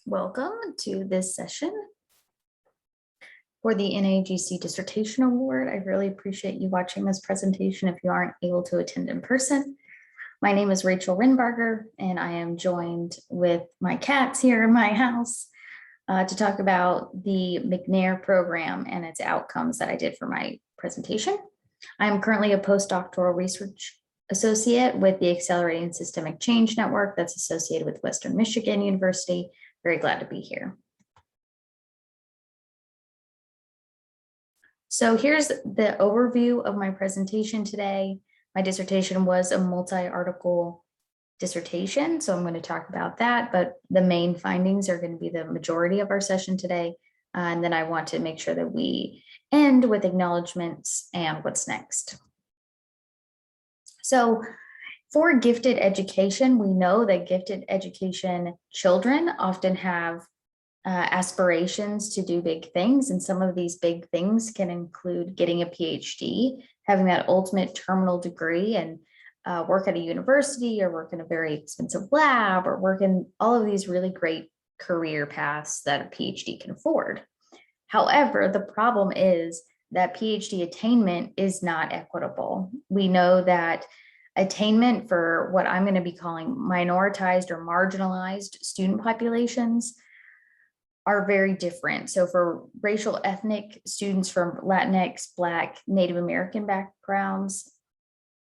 Welcome to this session for the NAGC Dissertation Award. I really appreciate you watching this presentation if you aren't able to attend in person. My name is Rachel Renbarger, and I am joined with my cats here in my house to talk about the McNair program and its outcomes that I did for my presentation. I'm currently a postdoctoral research associate with the Accelerating Systemic Change Network that's associated with Western Michigan University. Very glad to be here. So here's the overview of my presentation today. My dissertation was a multi-article dissertation, so I'm going to talk about that, but the main findings are going to be the majority of our session today. And then I want to make sure that we end with acknowledgements and what's next. So for gifted education, we know that gifted education children often have aspirations to do big things. And some of these big things can include getting a PhD, having that ultimate terminal degree and work at a university or work in a very expensive lab or work in all of these really great career paths that a PhD can afford. However, the problem is that PhD attainment is not equitable. We know that attainment for what I'm going to be calling minoritized or marginalized student populations are very different. So for racial ethnic students from Latinx, Black, Native American backgrounds,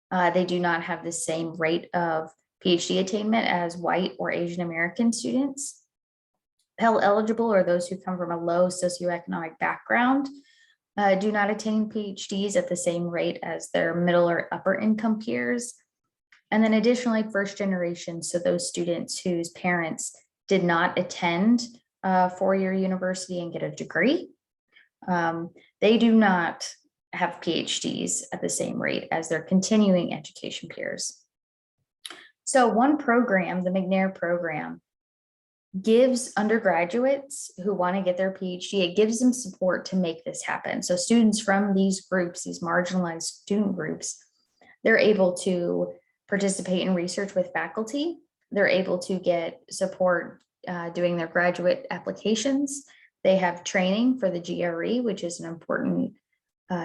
they do not have the same rate of PhD attainment as white or Asian American students. Pell eligible, or those who come from a low socioeconomic background, do not attain PhDs at the same rate as their middle or upper income peers. And then additionally, first generation, so those students whose parents did not attend a four-year university and get a degree, they do not have PhDs at the same rate as their continuing education peers. So one program, the McNair program, gives undergraduates who want to get their PhD, it gives them support to make this happen. So students from these groups, these marginalized student groups, they're able to participate in research with faculty. They're able to get support doing their graduate applications. They have training for the GRE, which is an important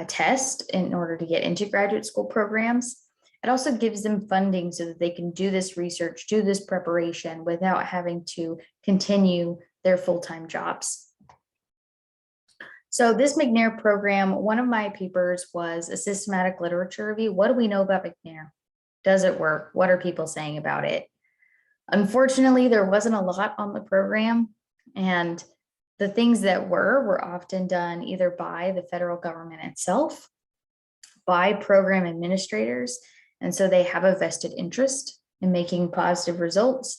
test in order to get into graduate school programs. It also gives them funding so that they can do this research, do this preparation without having to continue their full-time jobs. So this McNair program, one of my papers was a systematic literature review. What do we know about McNair? Does it work? What are people saying about it? Unfortunately, there wasn't a lot on the program, and the things that were often done either by the federal government itself, by program administrators, and so they have a vested interest in making positive results.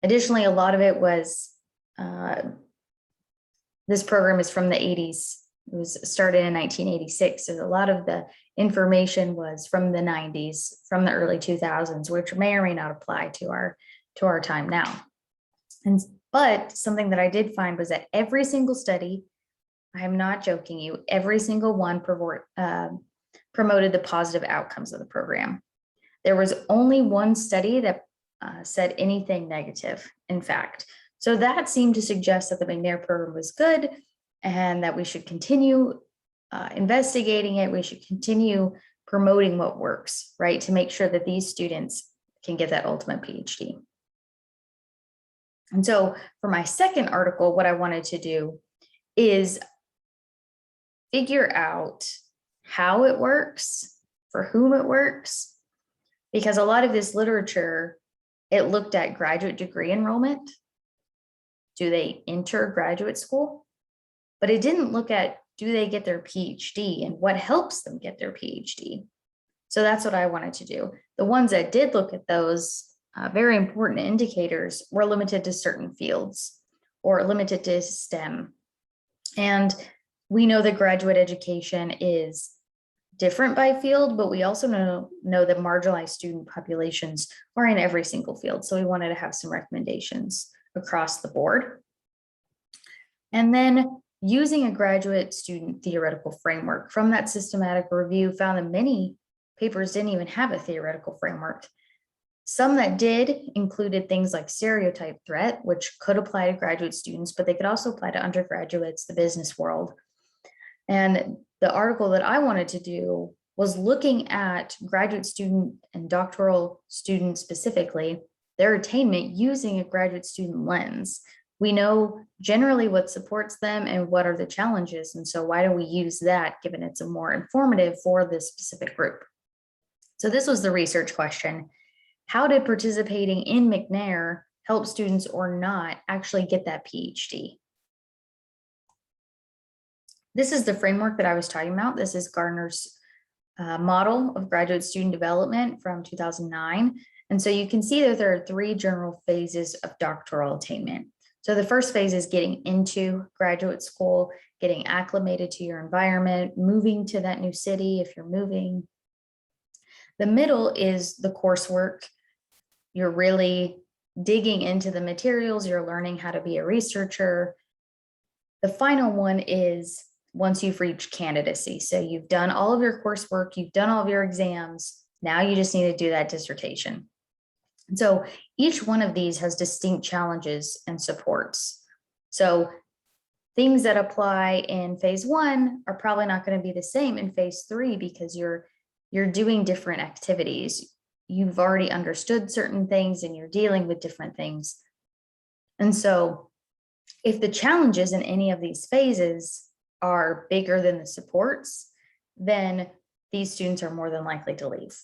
Additionally, a lot of it was, this program is from the 80s. It was started in 1986. So a lot of the information was from the 90s, from the early 2000s, which may or may not apply to our time now. But something that I did find was that every single study, I'm not joking you, every single one promoted the positive outcomes of the program. There was only one study that said anything negative, in fact. So that seemed to suggest that the McNair program was good and that we should continue investigating it. We should continue promoting what works, right? To make sure that these students can get that ultimate PhD. And so for my second article, what I wanted to do is figure out how it works, for whom it works, because a lot of this literature, it looked at graduate degree enrollment. Do they enter graduate school? But it didn't look at, do they get their PhD and what helps them get their PhD? So that's what I wanted to do. The ones that did look at those very important indicators were limited to certain fields or limited to STEM. And we know that graduate education is different by field, but we also know that marginalized student populations are in every single field. So we wanted to have some recommendations across the board. And then using a graduate student theoretical framework from that systematic review, found that many papers didn't even have a theoretical framework. Some that did included things like stereotype threat, which could apply to graduate students, but they could also apply to undergraduates, the business world. And the article that I wanted to do was looking at graduate student and doctoral students specifically, their attainment using a graduate student lens. We know generally what supports them and what are the challenges. And so why do we use that, given it's a more informative for this specific group? So this was the research question. How did participating in McNair help students or not actually get that PhD? This is the framework that I was talking about. This is Gardner's model of graduate student development from 2009. And so you can see that there are 3 general phases of doctoral attainment. So the first phase is getting into graduate school, getting acclimated to your environment, moving to that new city if you're moving. The middle is the coursework. You're really digging into the materials, you're learning how to be a researcher. The final one is once you've reached candidacy. So you've done all of your coursework, you've done all of your exams, now you just need to do that dissertation. And so each one of these has distinct challenges and supports. So things that apply in phase 1 are probably not going to be the same in phase 3 because you're doing different activities. You've already understood certain things and you're dealing with different things. And so if the challenges in any of these phases are bigger than the supports, then these students are more than likely to leave.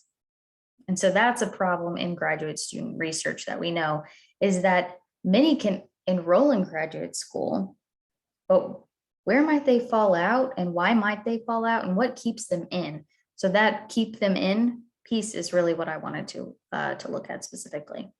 And so that's a problem in graduate student research that we know, is that many can enroll in graduate school, but where might they fall out and why might they fall out and what keeps them in? So that keep them in piece is really what I wanted to look at specifically.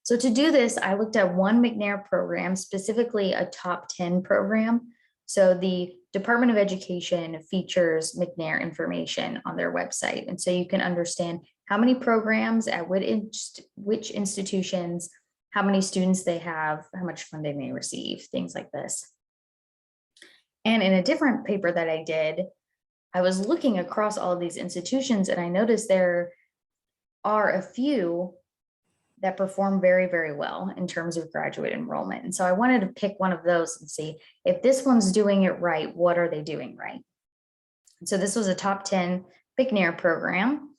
So to do this, I looked at one McNair program, specifically a top 10 program. So the Department of Education features McNair information on their website. And so you can understand how many programs at which institutions, how many students they have, how much funding they receive, things like this. And in a different paper that I did, I was looking across all of these institutions and I noticed there are a few that perform very, very well in terms of graduate enrollment. And so I wanted to pick one of those and see if this one's doing it right, what are they doing right? And so this was a top 10 McNair program,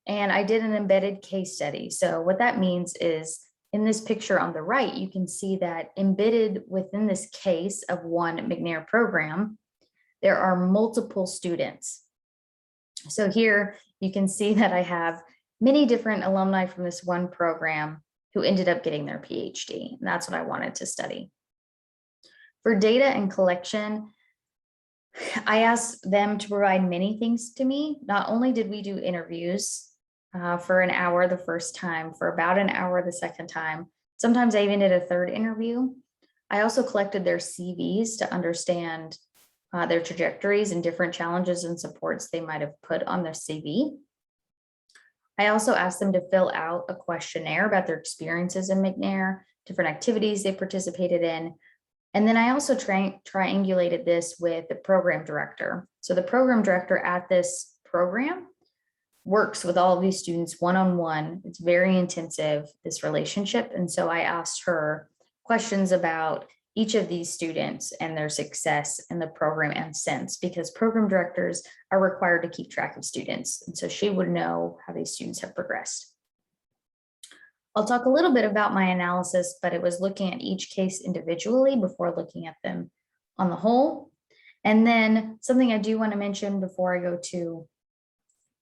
and I did an embedded case study. So what that means is in this picture on the right, you can see that embedded within this case of one McNair program, there are multiple students. So here you can see that I have many different alumni from this one program who ended up getting their PhD. And that's what I wanted to study. For data and collection, I asked them to provide many things to me. Not only did we do interviews for an hour the first time, for about an hour the second time, sometimes I even did a third interview. I also collected their CVs to understand their trajectories and different challenges and supports they might have put on their CV. I also asked them to fill out a questionnaire about their experiences in McNair, different activities they participated in. And then I also triangulated this with the program director. So the program director at this program works with all of these students one-on-one. It's very intensive, this relationship. And so I asked her questions about each of these students and their success in the program and since, because program directors are required to keep track of students. And so she would know how these students have progressed. I'll talk a little bit about my analysis, but it was looking at each case individually before looking at them on the whole. And then something I do want to mention before I go to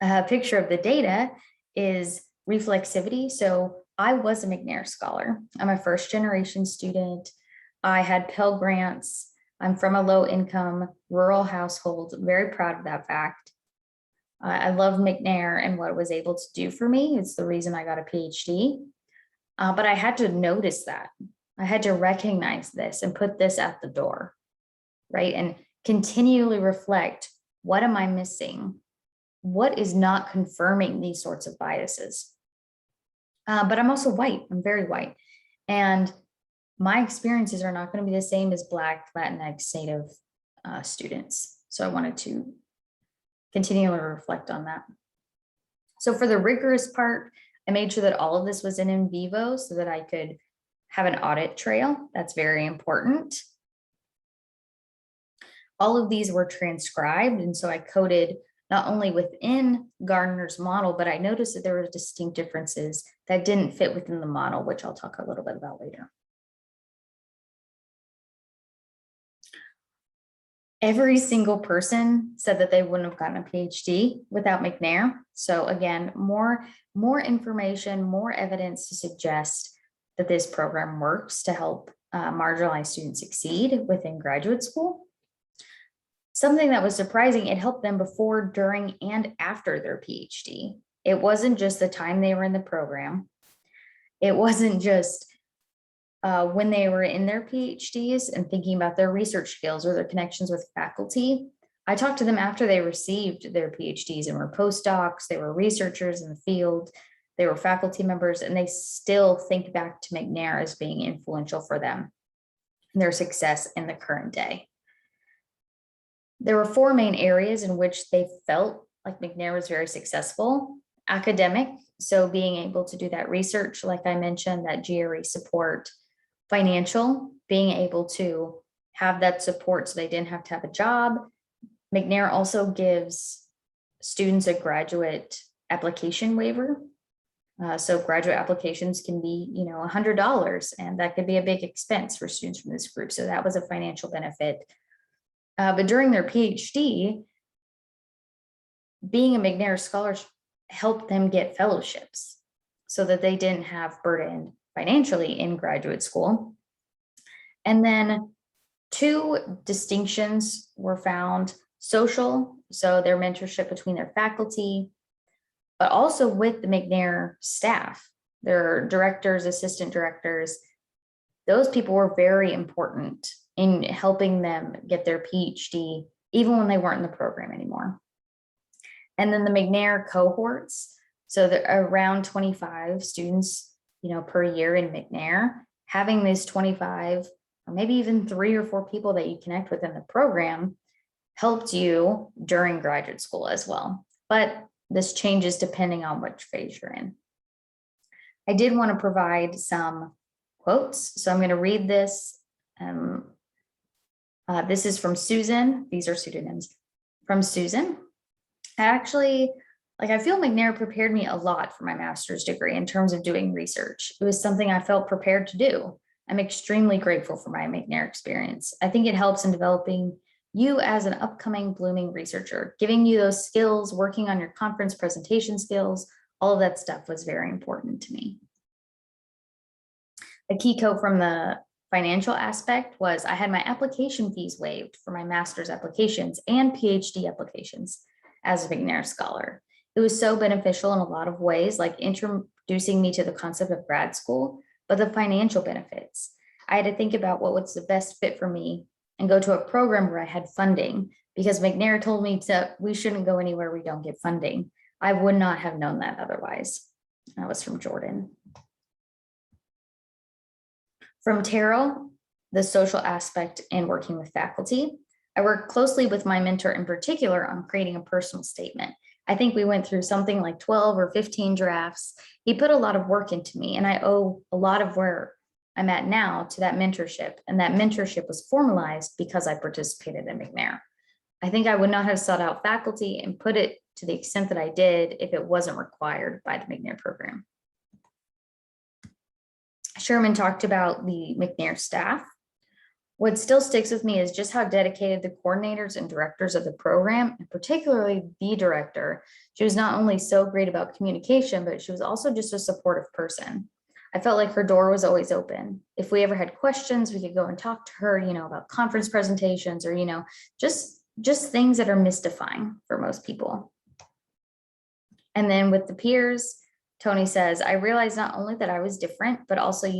a picture of the data is reflexivity. So I was a McNair scholar. I'm a first generation student. I had Pell Grants. I'm from a low income rural household, very proud of that fact. I love McNair and what it was able to do for me. It's the reason I got a PhD. But I had to notice that. I had to recognize this and put this at the door, right? And continually reflect, what am I missing? What is not confirming these sorts of biases? But I'm also white, I'm very white. And my experiences are not going to be the same as Black, Latinx, Native students. So I wanted to continually reflect on that. So for the rigorous part, I made sure that all of this was in vivo so that I could have an audit trail. That's very important. All of these were transcribed, and so I coded not only within Gardner's model, but I noticed that there were distinct differences that didn't fit within the model, which I'll talk a little bit about later. Every single person said that they wouldn't have gotten a PhD without McNair. So again, more information, more evidence to suggest that this program works to help marginalized students succeed within graduate school. Something that was surprising, it helped them before, during, and after their PhD. It wasn't just the time they were in the program. It wasn't just when they were in their PhDs and thinking about their research skills or their connections with faculty. I talked to them after they received their PhDs and were postdocs, they were researchers in the field, they were faculty members, and they still think back to McNair as being influential for them and their success in the current day. There were 4 main areas in which they felt like McNair was very successful. Academic, so being able to do that research, like I mentioned, that GRE support. Financial, being able to have that support so they didn't have to have a job. McNair also gives students a graduate application waiver. So graduate applications can be, $100, and that could be a big expense for students from this group. So that was a financial benefit. But during their PhD, being a McNair scholar helped them get fellowships so that they didn't have burden financially in graduate school. And then 2 distinctions were found: social, so their mentorship between their faculty, but also with the McNair staff, their directors, assistant directors. Those people were very important in helping them get their PhD, even when they weren't in the program anymore. And then the McNair cohorts, so there are around 25 students per year in McNair. Having these 25 or maybe even 3 or 4 people that you connect with in the program helped you during graduate school as well. But this changes depending on which phase you're in. I did want to provide some quotes, so I'm going to read this. This is from Susan. These are pseudonyms from Susan. I feel McNair prepared me a lot for my master's degree in terms of doing research. It was something I felt prepared to do. I'm extremely grateful for my McNair experience. I think it helps in developing you as an upcoming blooming researcher, giving you those skills, working on your conference presentation skills. All of that stuff was very important to me. A key quote from the financial aspect was, I had my application fees waived for my master's applications and PhD applications as a McNair scholar. It was so beneficial in a lot of ways, like introducing me to the concept of grad school, but the financial benefits. I had to think about what was the best fit for me and go to a program where I had funding, because McNair told me we shouldn't go anywhere we don't get funding. I would not have known that otherwise. That was from Jordan. From Terrell, the social aspect in working with faculty. I worked closely with my mentor in particular on creating a personal statement. I think we went through something like 12 or 15 drafts. He put a lot of work into me, and I owe a lot of where I'm at now to that mentorship. And that mentorship was formalized because I participated in McNair. I think I would not have sought out faculty and put it to the extent that I did if it wasn't required by the McNair program. Sherman talked about the McNair staff. What still sticks with me is just how dedicated the coordinators and directors of the program, and particularly the director. She was not only so great about communication, but she was also just a supportive person. I felt like her door was always open. If we ever had questions, we could go and talk to her, about conference presentations or, just things that are mystifying for most people. And then with the peers, Tony says, I realized not only that I was different, but also,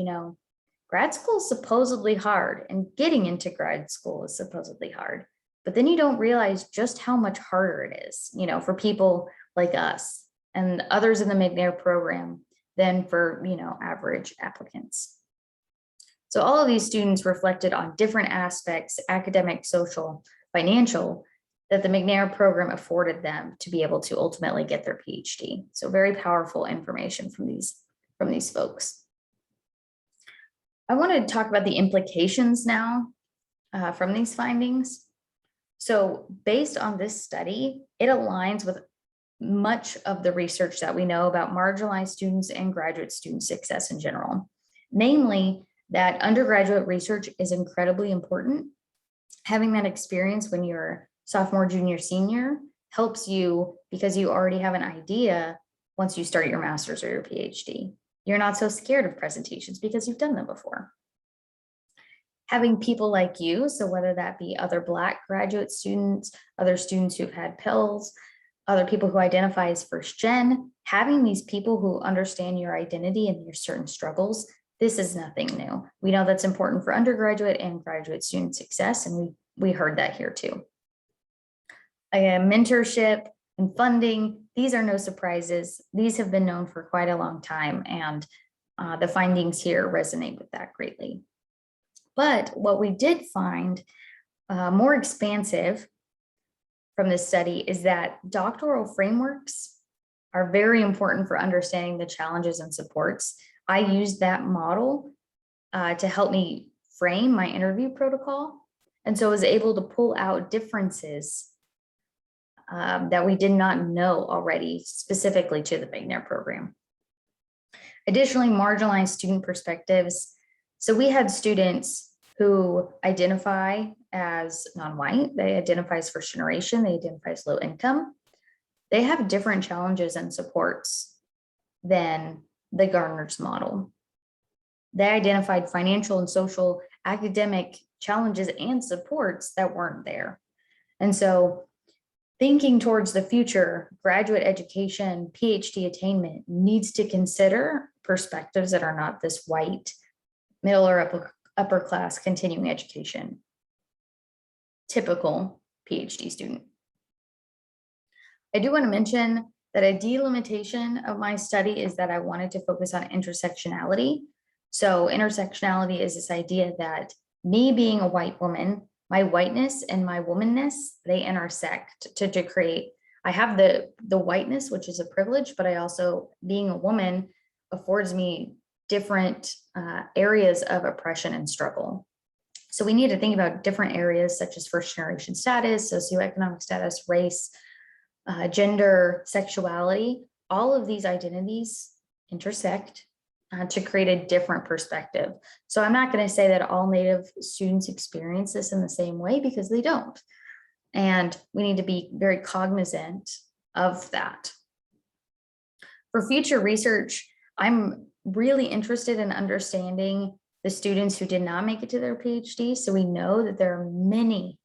grad school is supposedly hard, and getting into grad school is supposedly hard. But then you don't realize just how much harder it is, for people like us and others in the McNair program than for, average applicants. So all of these students reflected on different aspects, academic, social, financial, that the McNair program afforded them to be able to ultimately get their PhD. So very powerful information from these folks. I want to talk about the implications now from these findings. So based on this study, it aligns with much of the research that we know about marginalized students and graduate student success in general. Namely, that undergraduate research is incredibly important. Having that experience when you're sophomore, junior, senior helps you because you already have an idea once you start your master's or your PhD. You're not so scared of presentations because you've done them before. Having people like you, so whether that be other Black graduate students, other students who've had Pels, other people who identify as first gen, having these people who understand your identity and your certain struggles, this is nothing new. We know that's important for undergraduate and graduate student success, and we heard that here too. Again, mentorship and funding, these are no surprises. These have been known for quite a long time, and the findings here resonate with that greatly. But what we did find more expansive from this study is that doctoral frameworks are very important for understanding the challenges and supports. I used that model to help me frame my interview protocol. And so I was able to pull out differences that we did not know already specifically to the McNair program. Additionally, marginalized student perspectives. So we had students who identify as non-white, they identify as first generation, they identify as low income. They have different challenges and supports than the Gardner's model. They identified financial and social academic challenges and supports that weren't there. And so thinking towards the future, graduate education, PhD attainment needs to consider perspectives that are not this white, middle or upper class continuing education, typical PhD student. I do want to mention that a delimitation of my study is that I wanted to focus on intersectionality. So intersectionality is this idea that me being a white woman, my whiteness and my womanness, they intersect to create, I have the whiteness, which is a privilege, but I also, being a woman, affords me different areas of oppression and struggle. So we need to think about different areas such as first generation status, socioeconomic status, race, gender, sexuality. All of these identities intersect to create a different perspective. So I'm not going to say that all Native students experience this in the same way, because they don't. And we need to be very cognizant of that. For future research, I'm really interested in understanding the students who did not make it to their PhD. So we know that there are many,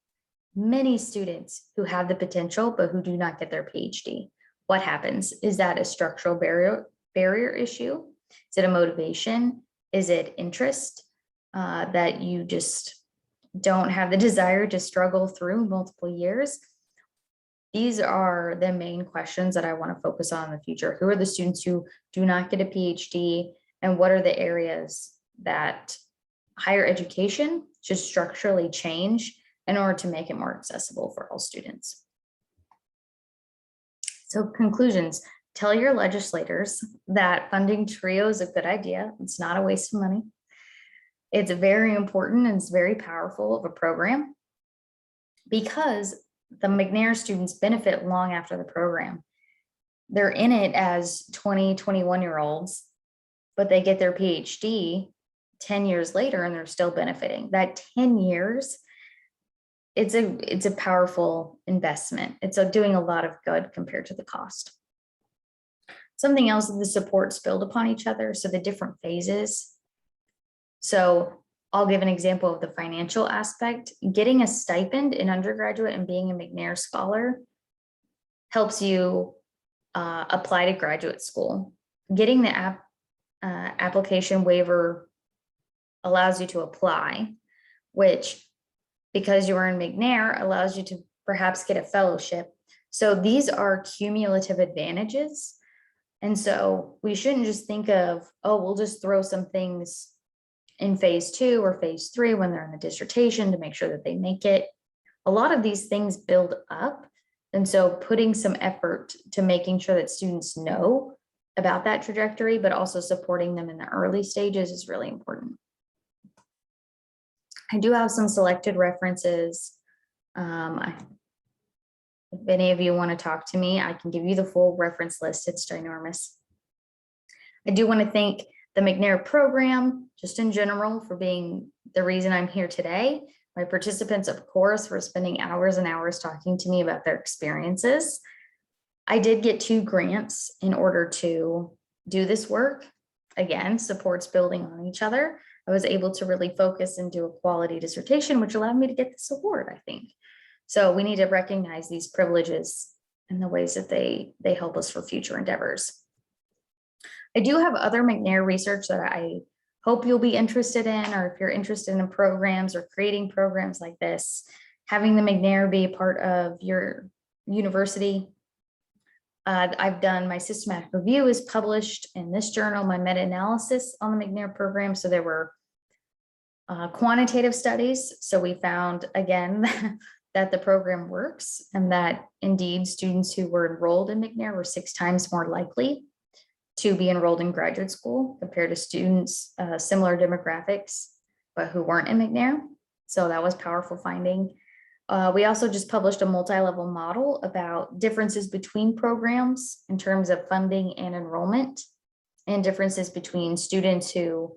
many students who have the potential, but who do not get their PhD. What happens? Is that a structural barrier issue? Is it a motivation? Is it interest that you just don't have the desire to struggle through multiple years? These are the main questions that I want to focus on in the future. Who are the students who do not get a PhD, and what are the areas that higher education should structurally change in order to make it more accessible for all students? So conclusions, tell your legislators that funding TRIO is a good idea. It's not a waste of money. It's very important and it's very powerful of a program, because the McNair students benefit long after the program. They're in it as 20, 21-year-olds, but they get their PhD 10 years later and they're still benefiting. That 10 years, it's a powerful investment. It's doing a lot of good compared to the cost. Something else, the supports build upon each other. So the different phases. So I'll give an example of the financial aspect. Getting a stipend in undergraduate and being a McNair scholar helps you apply to graduate school. Getting the application waiver allows you to apply, which, because you are in McNair, allows you to perhaps get a fellowship. So these are cumulative advantages. And so we shouldn't just think of, oh, we'll just throw some things in phase 2 or phase 3 when they're in the dissertation to make sure that they make it. a lot of these things build up. And so putting some effort to making sure that students know about that trajectory, but also supporting them in the early stages is really important. I do have some selected references. If any of you want to talk to me, I can give you the full reference list. It's ginormous. I do want to thank the McNair program, just in general, for being the reason I'm here today. My participants, of course, for spending hours and hours talking to me about their experiences. I did get 2 grants in order to do this work. Again, supports building on each other. I was able to really focus and do a quality dissertation, which allowed me to get this award, I think. So we need to recognize these privileges and the ways that they help us for future endeavors. I do have other McNair research that I hope you'll be interested in, or if you're interested in programs or creating programs like this, having the McNair be a part of your university. I've done my systematic review is published in this journal, my meta-analysis on the McNair program. So there were quantitative studies. So we found, again, that the program works and that indeed students who were enrolled in McNair were 6 times more likely to be enrolled in graduate school compared to students, similar demographics, but who weren't in McNair. So that was powerful finding. We also just published a multi-level model about differences between programs in terms of funding and enrollment, and differences between students who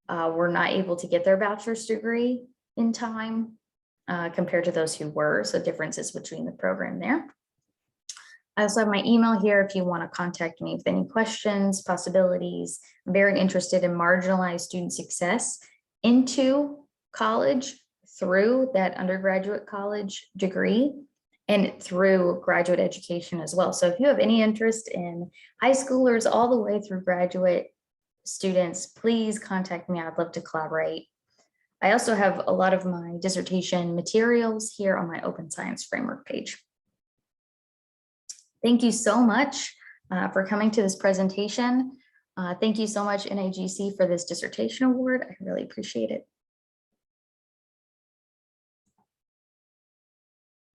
were not able to get their bachelor's degree in time compared to those who were, so differences between the program there. I also have my email here if you want to contact me with any questions, possibilities. I'm very interested in marginalized student success into college through that undergraduate college degree and through graduate education as well. So if you have any interest in high schoolers all the way through graduate students, please contact me. I'd love to collaborate. I also have a lot of my dissertation materials here on my Open Science Framework page. Thank you so much for coming to this presentation. Thank you so much, NAGC, for this dissertation award. I really appreciate it.